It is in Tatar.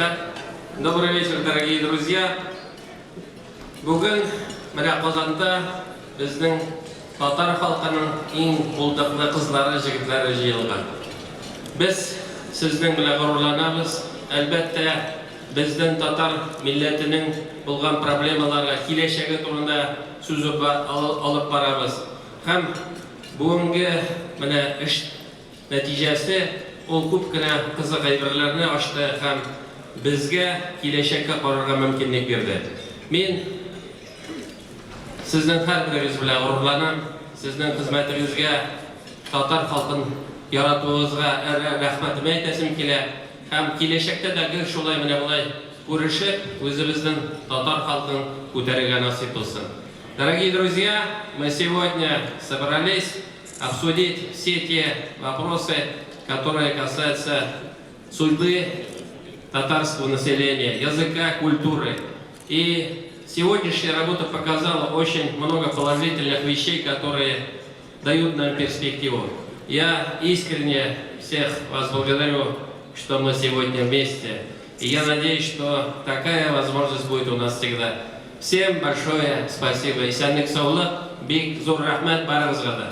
Приветствую. Добрый вечер, дорогие друзья. Бүгін мына Қазанда біздің татар халқының ең қолдақлы қызлары, жігітлері жиылған. Біз сіздің біле ғұрланамыз. Әлбәттә, біздің татар милләтінің болған проблемаларға келешегі турында сөз алып барабыз. Һәм бүгінгі мына іш нәтижесі ол көп кенә қызық әйберләрне ашты һәм безгә киләчәккә карарга мөмкинлек бирде. Мин сезнең һәрберегез белән горурланам. Сезнең хезмәтегезгә, татар халкын яратуыгызга рәхмәтемне әйтәсем килә. Һәм киләчәктә дә гел шулай менә булай күрешеп, үзебезнең татар халкын күтәрергә насип булсын. Дорогие друзья, мы сегодня собрались обсудить все те вопросы, которые касаются судьбы татарского населения, языка, культуры. И сегодняшняя работа показала очень много положительных вещей, которые дают нам перспективу. Я искренне всех вас благодарю, что мы сегодня вместе. И я надеюсь, что такая возможность будет у нас всегда. Всем большое спасибо. Исәнлек, саулык, бик зур рәхмәт барыгызга да.